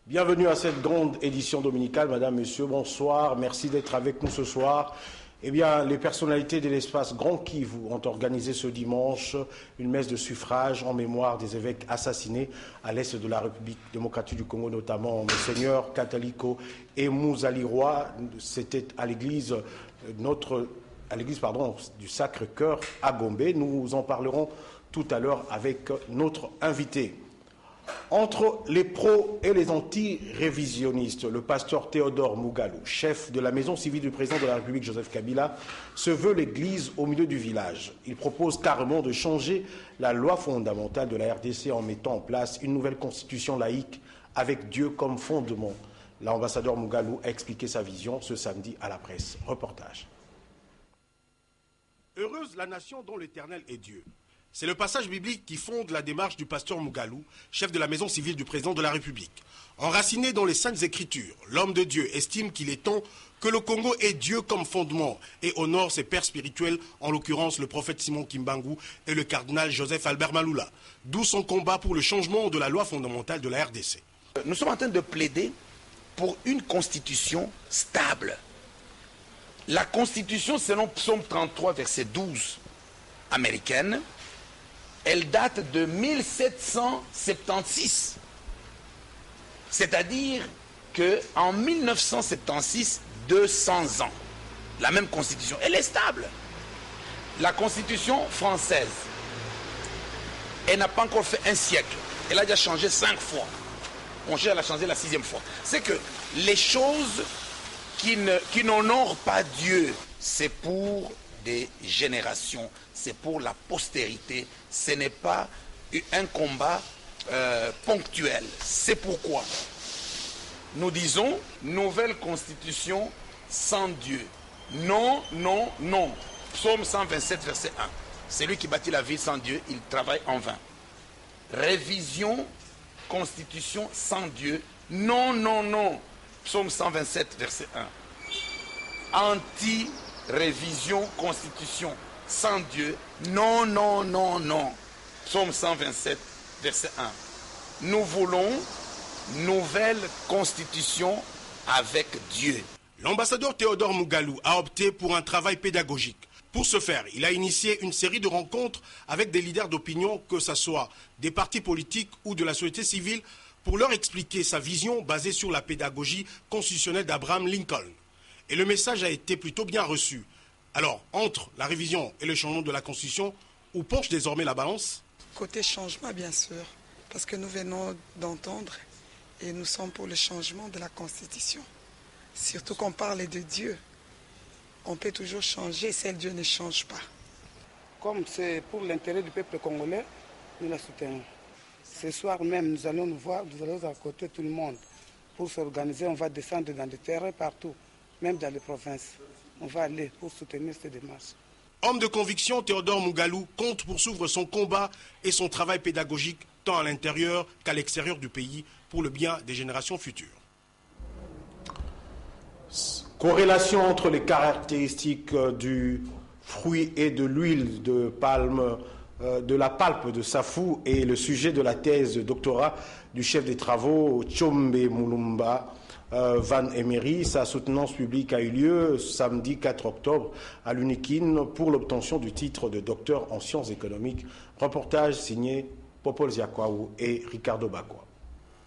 Bienvenue à cette grande édition dominicale. Madame, Monsieur, bonsoir. Merci d'être avec nous ce soir. Eh bien, les personnalités de l'espace Grand Kivu ont organisé ce dimanche une messe de suffrage en mémoire des évêques assassinés à l'est de la République démocratique du Congo, notamment Monseigneur Kataliko et Mouzaliroy. C'était à l'église du Sacré-Cœur à Gombe. Nous en parlerons tout à l'heure avec notre invité. Entre les pros et les anti-révisionnistes, le pasteur Théodore Mugalou, chef de la maison civile du président de la République Joseph Kabila, se veut l'église au milieu du village. Il propose carrément de changer la loi fondamentale de la RDC en mettant en place une nouvelle constitution laïque avec Dieu comme fondement. L'ambassadeur Mugalou a expliqué sa vision ce samedi à la presse. Reportage. Heureuse la nation dont l'Éternel est Dieu. C'est le passage biblique qui fonde la démarche du pasteur Mugalou, chef de la maison civile du président de la République. Enraciné dans les Saintes Écritures, l'homme de Dieu estime qu'il est temps que le Congo ait Dieu comme fondement et honore ses pères spirituels, en l'occurrence le prophète Simon Kimbangu et le cardinal Joseph Albert Malula. D'où son combat pour le changement de la loi fondamentale de la RDC. Nous sommes en train de plaider pour une constitution stable. La constitution, selon Psaume 33, verset 12, américaine, elle date de 1776. C'est-à-dire qu'en 1976, 200 ans, la même constitution, elle est stable. La constitution française, elle n'a pas encore fait un siècle. Elle a déjà changé 5 fois. On cherche à la changer la 6e fois. C'est que les choses qui n'honorent pas Dieu, c'est pour des générations, c'est pour la postérité, ce n'est pas un combat ponctuel. C'est pourquoi nous disons nouvelle constitution sans Dieu. Non, non, non. Psaume 127, verset 1. Celui qui bâtit la ville sans Dieu, il travaille en vain. Révision, constitution sans Dieu. Non, non, non. Psaume 127, verset 1. Anti-révision, constitution sans Dieu. Non, non, non, non. Psaume 127, verset 1. Nous voulons nouvelle constitution avec Dieu. L'ambassadeur Théodore Mugalou a opté pour un travail pédagogique. Pour ce faire, il a initié une série de rencontres avec des leaders d'opinion, que ce soit des partis politiques ou de la société civile, pour leur expliquer sa vision basée sur la pédagogie constitutionnelle d'Abraham Lincoln. Et le message a été plutôt bien reçu. Alors, entre la révision et le changement de la Constitution, où penche désormais la balance? Côté changement, bien sûr, parce que nous venons d'entendre et nous sommes pour le changement de la Constitution. Surtout qu'on parle de Dieu. On peut toujours changer, celle Dieu ne change pas. Comme c'est pour l'intérêt du peuple congolais, nous la soutenons. Ce soir même, nous allons nous voir, nous allons accoter tout le monde. Pour s'organiser, on va descendre dans des terrains partout, même dans les provinces. On va aller pour soutenir cette démarche. Homme de conviction, Théodore Mugalou compte poursuivre son combat et son travail pédagogique tant à l'intérieur qu'à l'extérieur du pays pour le bien des générations futures. Corrélation entre les caractéristiques du fruit et de l'huile de palme, de la palpe de Safou et le sujet de la thèse de doctorat du chef des travaux Tshombe Mulumba Van Emery. Sa soutenance publique a eu lieu samedi 4 octobre à l'UNIKIN pour l'obtention du titre de docteur en sciences économiques. Reportage signé Popol Ziakwaou et Ricardo Bakwa.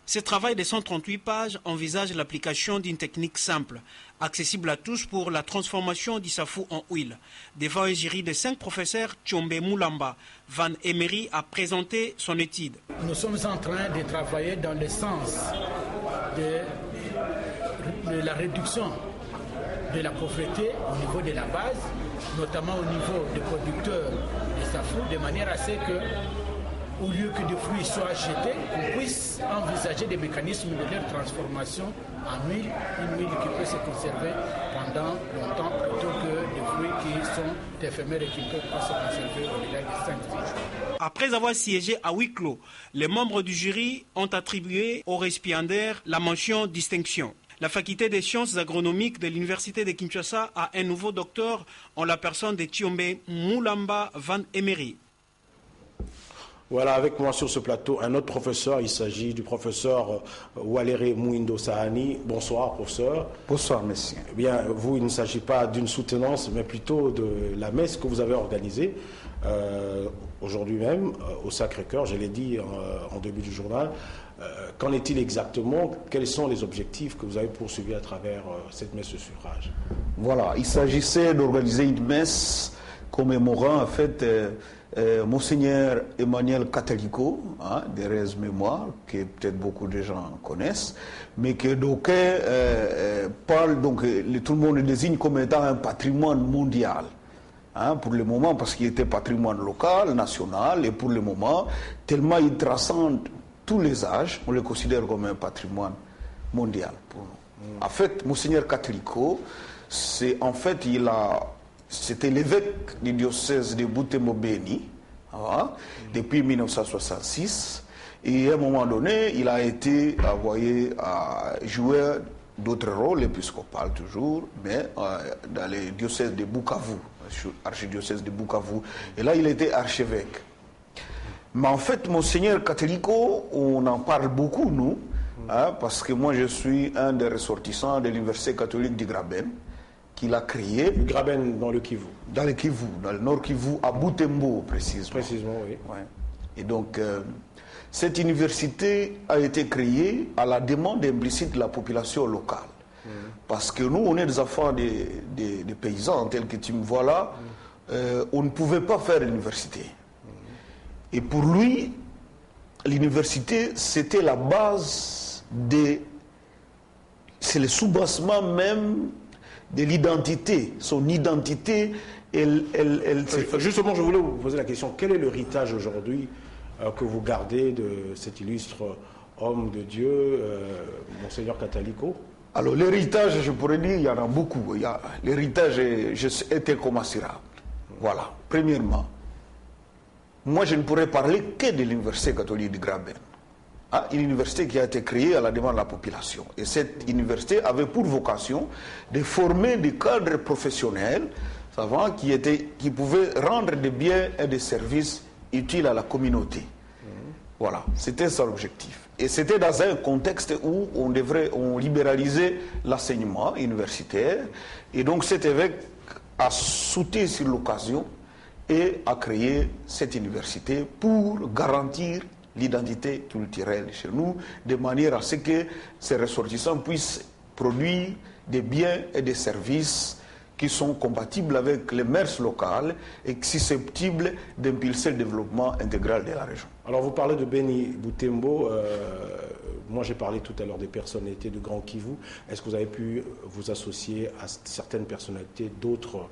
Ce travail de 138 pages envisage l'application d'une technique simple, accessible à tous pour la transformation du safou en huile. Devant un jury de 5 professeurs, Tshombe Mulamba Van Emery a présenté son étude. Nous sommes en train de travailler dans le sens de la réduction de la pauvreté au niveau de la base, notamment au niveau des producteurs de safou, de manière à ce que, au lieu que des fruits soient jetés, on puisse envisager des mécanismes de leur transformation en huile, une huile qui peut se conserver pendant longtemps plutôt que des fruits qui sont éphémères et qui ne peuvent pas se conserver au-delà de 5 jours. Après avoir siégé à huis clos, les membres du jury ont attribué au récipiendaire la mention distinction. La faculté des sciences agronomiques de l'université de Kinshasa a un nouveau docteur en la personne de Tshombe Mulamba Van Emery. Voilà, avec moi sur ce plateau, un autre professeur. Il s'agit du professeur Walere Mouindo Sahani. Bonsoir, professeur. Bonsoir, monsieur. Eh bien, vous, il ne s'agit pas d'une soutenance, mais plutôt de la messe que vous avez organisée aujourd'hui même au Sacré-Cœur. Je l'ai dit en début du journal. Qu'en est-il exactement? Quels sont les objectifs que vous avez poursuivis à travers cette messe de suffrage? Voilà, il s'agissait d'organiser une messe commémorant en fait Monseigneur Emmanuel Catalico, d'heureuse mémoire, que peut-être beaucoup de gens connaissent, mais que d'aucuns parlent, donc tout le monde le désigne comme étant un patrimoine mondial. Pour le moment, parce qu'il était patrimoine local, national, et pour le moment, tellement il transcende tous les âges, on le considère comme un patrimoine mondial pour nous. En fait, Monseigneur Catalico, c'était l'évêque du diocèse de Butembo-Beni depuis 1966, et à un moment donné, il a été envoyé à jouer d'autres rôles, épiscopal toujours, mais dans le diocèse de Bukavu, archidiocèse de Bukavu, et là il était archevêque. Mais en fait, Monseigneur Catalico, on en parle beaucoup, nous, parce que moi je suis un des ressortissants de l'Université catholique du Graben, qu'il a créé. Du Graben dans le Kivu. Dans le Kivu, dans le Nord Kivu, à Butembo précisément. Précisément, oui. Ouais. Et donc, cette université a été créée à la demande implicite de la population locale. Parce que nous, on est des enfants des paysans, tels que tu me vois là, on ne pouvait pas faire l'université. Et pour lui, l'université, c'était la base c'est le soubassement même de l'identité. Son identité, Justement, je voulais vous poser la question. Quel est l'héritage aujourd'hui que vous gardez de cet illustre homme de Dieu, Monseigneur Catalico? Alors, l'héritage, je pourrais dire, il y en a beaucoup. L'héritage est incommensurable. Voilà, premièrement. Moi, je ne pourrais parler que de l'Université catholique du Graben. Une université qui a été créée à la demande de la population. Et cette université avait pour vocation de former des cadres professionnels qui pouvaient rendre des biens et des services utiles à la communauté. Voilà, c'était ça l'objectif. Et c'était dans un contexte où on libéralisait l'enseignement universitaire. Et donc cet évêque a sauté sur l'occasion et a créé cette université pour garantir l'identité culturelle chez nous, de manière à ce que ces ressortissants puissent produire des biens et des services qui sont compatibles avec les mœurs locales et susceptibles d'impulser le développement intégral de la région. Alors vous parlez de Beni Butembo, moi j'ai parlé tout à l'heure des personnalités de Grand Kivu. Est-ce que vous avez pu vous associer à certaines personnalités d'autres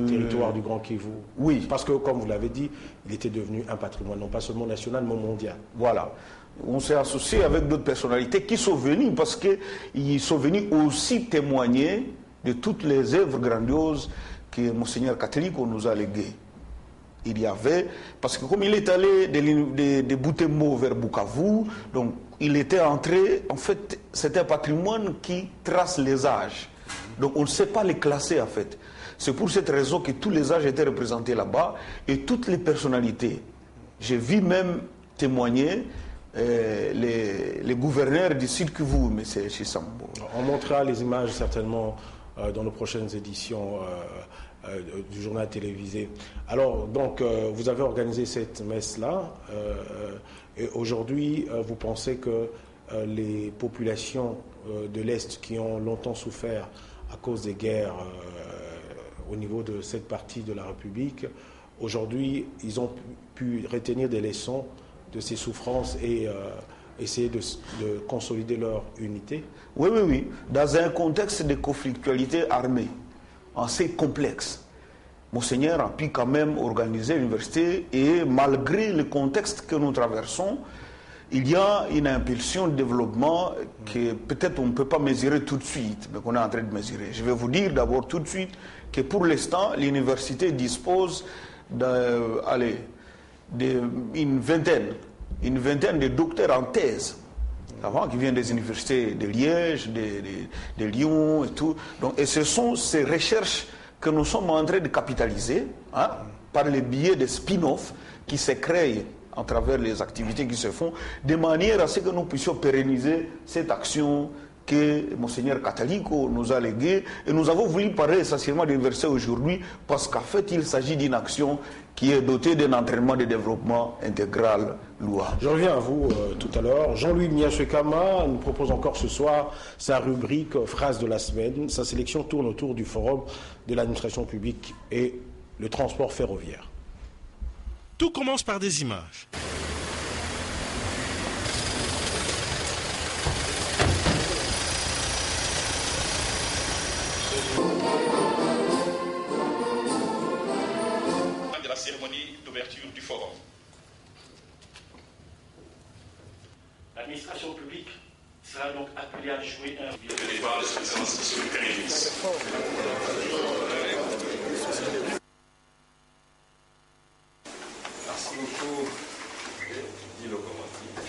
territoires du Grand Kivu? Oui. Parce que comme vous l'avez dit, il était devenu un patrimoine non pas seulement national mais mondial. Voilà. On s'est associé avec d'autres personnalités qui sont venues parce qu'ils sont venus aussi témoigner de toutes les œuvres grandioses que Monseigneur Catalico nous a léguées. Il y avait, parce que comme il est allé de Butembo vers Bukavu, donc il était entré, en fait, c'est un patrimoine qui trace les âges. Donc on ne sait pas les classer en fait. C'est pour cette raison que tous les âges étaient représentés là-bas et toutes les personnalités. J'ai vu même témoigner les gouverneurs du Sud Kivu, M. Chisambo. On montrera les images certainement dans nos prochaines éditions du journal télévisé. Alors, donc, vous avez organisé cette messe-là, et aujourd'hui, vous pensez que les populations de l'Est qui ont longtemps souffert à cause des guerres au niveau de cette partie de la République, aujourd'hui, ils ont pu retenir des leçons de ces souffrances et essayer de consolider leur unité? Oui, oui, oui. Dans un contexte de conflictualité armée assez complexe, Monseigneur a pu quand même organiser l'université et malgré le contexte que nous traversons, il y a une impulsion de développement que peut-être on ne peut pas mesurer tout de suite, mais qu'on est en train de mesurer. Je vais vous dire d'abord tout de suite que pour l'instant, l'université dispose d'une vingtaine de docteurs en thèse, qui viennent des universités de Liège, de Lyon et tout. Donc, et ce sont ces recherches que nous sommes en train de capitaliser par le biais des spin-offs qui se créent à travers les activités qui se font, de manière à ce que nous puissions pérenniser cette action que Monseigneur Catalico nous a léguée. Et nous avons voulu parler essentiellement des versets aujourd'hui parce qu'en fait, il s'agit d'une action qui est dotée d'un entraînement de développement intégral louable. Je reviens à vous tout à l'heure. Jean-Louis Miachekama nous propose encore ce soir sa rubrique Phrase de la semaine. Sa sélection tourne autour du forum de l'administration publique et le transport ferroviaire. Tout commence par des images. De la cérémonie d'ouverture du forum. L'administration publique sera donc appelée à jouer un rôle. Le départ de présence sur le périmètre. Merci beaucoup. 10 locomotives.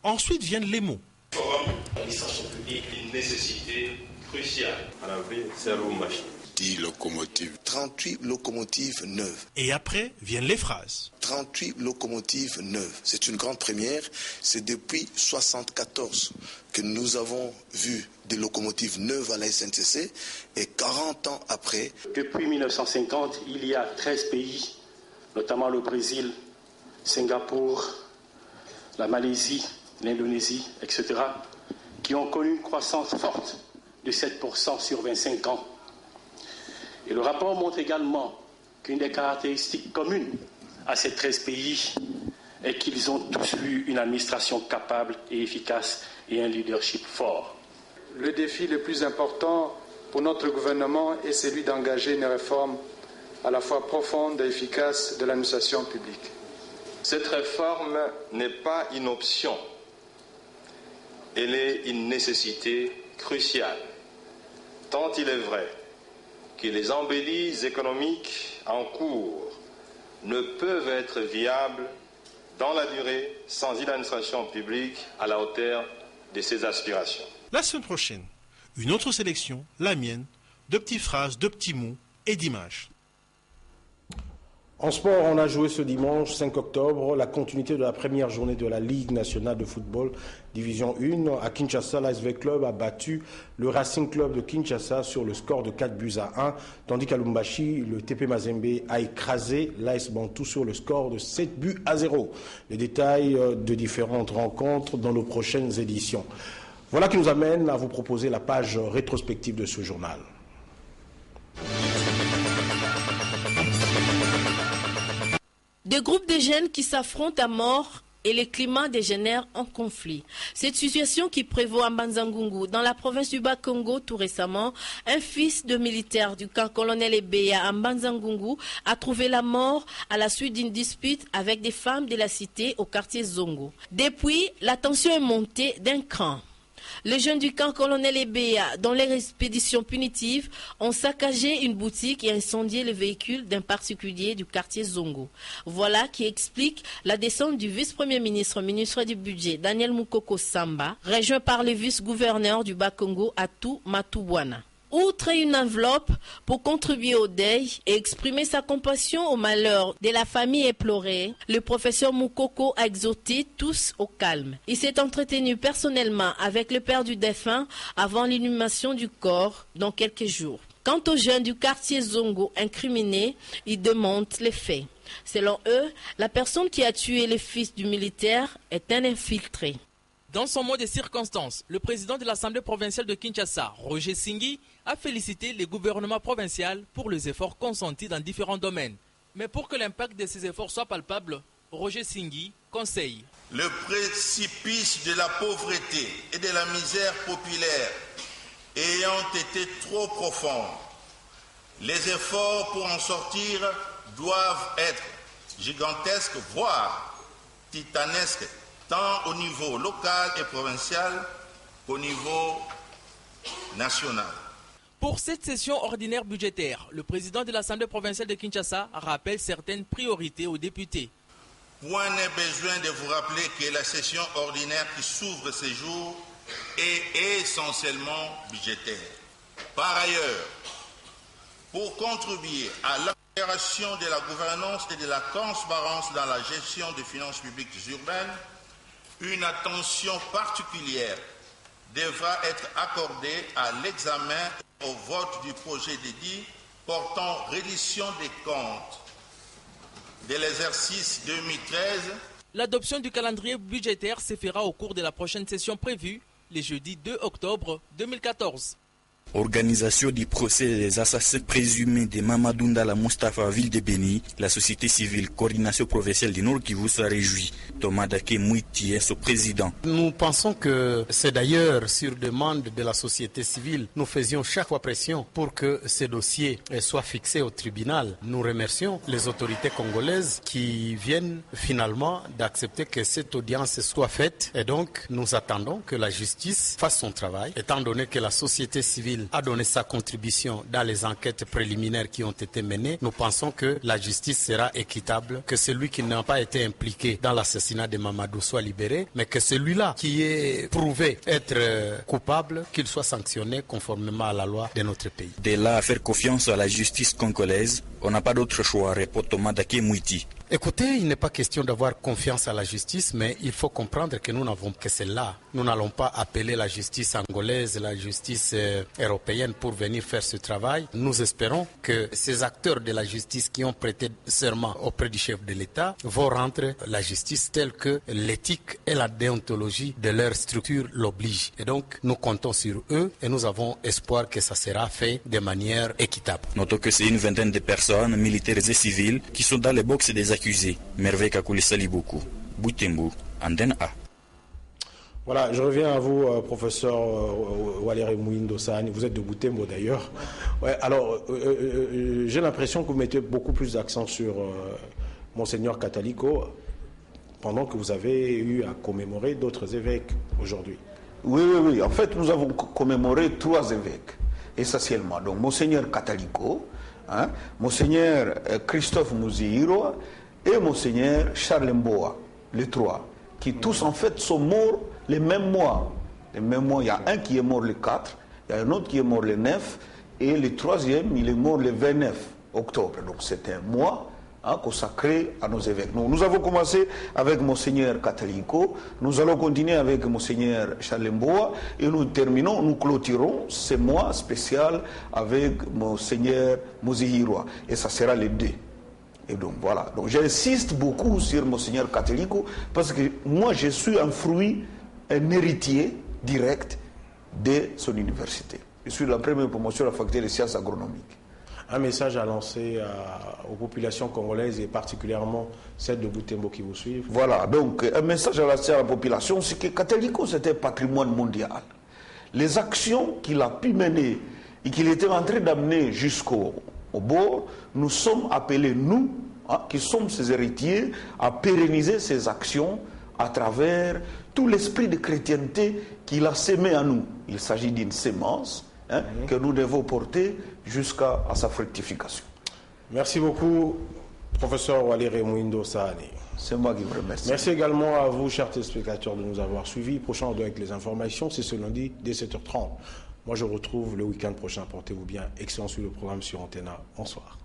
Ensuite viennent les mots. Forum, l'administration publique, une nécessité cruciale. À l'avril, c'est machine. 10 locomotives. 38 locomotives neuves. Et après viennent les phrases. 38 locomotives neuves. C'est une grande première. C'est depuis 1974 que nous avons vu des locomotives neuves à la SNCC et 40 ans après. Depuis 1950, il y a 13 pays, notamment le Brésil, Singapour, la Malaisie, l'Indonésie, etc., qui ont connu une croissance forte de 7% sur 25 ans. Et le rapport montre également qu'une des caractéristiques communes à ces 13 pays est qu'ils ont tous eu une administration capable et efficace et un leadership fort. Le défi le plus important pour notre gouvernement est celui d'engager une réforme à la fois profonde et efficace de l'administration publique. Cette réforme n'est pas une option. Elle est une nécessité cruciale. Tant il est vrai que les embellies économiques en cours ne peuvent être viables dans la durée sans une administration publique à la hauteur de ses aspirations. La semaine prochaine, une autre sélection, la mienne, de petites phrases, de petits mots et d'images. En sport, on a joué ce dimanche 5 octobre la continuité de la première journée de la Ligue nationale de football Division 1. À Kinshasa, l'ASV Club a battu le Racing Club de Kinshasa sur le score de 4-1, tandis qu'à Lubumbashi, le TP Mazembe a écrasé l'AS Bantou sur le score de 7-0. Les détails de différentes rencontres dans nos prochaines éditions. Voilà qui nous amène à vous proposer la page rétrospective de ce journal. Des groupes de jeunes qui s'affrontent à mort et les climats dégénèrent en conflit. Cette situation qui prévaut à Mbanza-Ngungu, dans la province du Bas-Congo tout récemment, un fils de militaire du camp colonel Ebeya à Mbanza-Ngungu a trouvé la mort à la suite d'une dispute avec des femmes de la cité au quartier Zongo. Depuis, la tension est montée d'un cran. Les jeunes du camp colonel Ebeya, dans leur expédition punitive, ont saccagé une boutique et incendié le véhicule d'un particulier du quartier Zongo. Voilà qui explique la descente du vice-premier ministre, ministre du budget, Daniel Mukoko Samba, rejoint par le vice-gouverneur du Bas-Congo, Atou Matubwana. Outre une enveloppe pour contribuer au deuil et exprimer sa compassion au malheur de la famille éplorée, le professeur Mukoko a exhorté tous au calme. Il s'est entretenu personnellement avec le père du défunt avant l'inhumation du corps dans quelques jours. Quant aux jeunes du quartier Zongo incriminés, ils démontent les faits. Selon eux, la personne qui a tué le fils du militaire est un infiltré. Dans son mot de circonstance, le président de l'Assemblée provinciale de Kinshasa, Roger Singhi, a félicité le gouvernement provincial pour les efforts consentis dans différents domaines. Mais pour que l'impact de ces efforts soit palpable, Roger Singhi conseille. Le précipice de la pauvreté et de la misère populaire ayant été trop profond, les efforts pour en sortir doivent être gigantesques, voire titanesques, tant au niveau local et provincial qu'au niveau national. Pour cette session ordinaire budgétaire, le président de l'Assemblée provinciale de Kinshasa rappelle certaines priorités aux députés. Point n'est besoin de vous rappeler que la session ordinaire qui s'ouvre ces jours est essentiellement budgétaire. Par ailleurs, pour contribuer à L'amélioration de la gouvernance et de la transparence dans la gestion des finances publiques urbaines, une attention particulière devra être accordée à l'examen et au vote du projet dédié portant reddition des comptes de l'exercice 2013. L'adoption du calendrier budgétaire se fera au cours de la prochaine session prévue, le jeudi 2 octobre 2014. Organisation du procès des assassins présumés de Mamadou Ndala Mustafa, ville de Béni, la société civile coordination provinciale du Nord Kivu se réjouit. Thomas Dake Mouiti est son président. Nous pensons que c'est d'ailleurs sur demande de la société civile. Nous faisions chaque fois pression pour que ces dossiers soient fixés au tribunal. Nous remercions les autorités congolaises qui viennent finalement d'accepter que cette audience soit faite. Et donc nous attendons que la justice fasse son travail, étant donné que la société civile a donné sa contribution dans les enquêtes préliminaires qui ont été menées. Nous pensons que la justice sera équitable, que celui qui n'a pas été impliqué dans l'assassinat de Mamadou soit libéré, mais que celui-là qui est prouvé être coupable, qu'il soit sanctionné conformément à la loi de notre pays. De là à faire confiance à la justice congolaise, on n'a pas d'autre choix, répond Thomas Dake Mouiti. Écoutez, il n'est pas question d'avoir confiance à la justice, mais il faut comprendre que nous n'avons que celle-là. Nous n'allons pas appeler la justice angolaise, la justice européenne pour venir faire ce travail. Nous espérons que ces acteurs de la justice qui ont prêté serment auprès du chef de l'État vont rendre la justice telle que l'éthique et la déontologie de leur structure l'obligent. Et donc, nous comptons sur eux et nous avons espoir que ça sera fait de manière équitable. Notons que c'est une vingtaine de personnes, militaires et civiles, qui sont dans les boxes des accusés. Merveille Kakoulis Saliboukou, Boutembo, Anden A. Voilà, je reviens à vous, professeur Walere Mouindo Sahani. Vous êtes de Boutembo d'ailleurs. Ouais, alors, j'ai l'impression que vous mettez beaucoup plus d'accent sur Monseigneur Catalico, pendant que vous avez eu à commémorer d'autres évêques aujourd'hui. Oui. En fait, nous avons commémoré 3 évêques, essentiellement. Donc, Monseigneur Catalico, Monseigneur Christophe Muzihirwa et Monseigneur Charles Mboa, les 3, qui tous en fait sont morts les mêmes mois. Les mêmes mois, il y a un qui est mort le 4, il y a un autre qui est mort le 9, et le 3e, il est mort le 29 octobre. Donc c'est un mois consacré à nos évêques. Nous avons commencé avec Monseigneur Catalico, nous allons continuer avec Monseigneur Charles Mboa, et nous clôturons ce mois spécial avec Monseigneur Muzihirwa. Et ça sera les 2. Et donc voilà. Donc j'insiste beaucoup sur Monseigneur Catalico parce que moi je suis un fruit, un héritier direct de son université. Je suis la première promotion de la faculté des sciences agronomiques. Un message à lancer aux populations congolaises et particulièrement celles de Boutembo qui vous suivent. Voilà, donc un message à lancer à la population, c'est que Catalico c'était patrimoine mondial. Les actions qu'il a pu mener et qu'il était en train d'amener jusqu'au bord, nous sommes appelés, nous, qui sommes ses héritiers, à pérenniser ces actions à travers tout l'esprit de chrétienté qu'il a sémé en nous. Il s'agit d'une sémence que nous devons porter jusqu'à sa fructification. Merci beaucoup, professeur Walere Mouindo Sahani. C'est moi qui vous remercie. Merci également à vous, chers téléspectateurs, de nous avoir suivis. Prochain rendez-vous avec les informations, c'est ce lundi dès 7h30. Moi, je vous retrouve le week-end prochain. Portez-vous bien. Excellent sur le programme sur Antena. Bonsoir.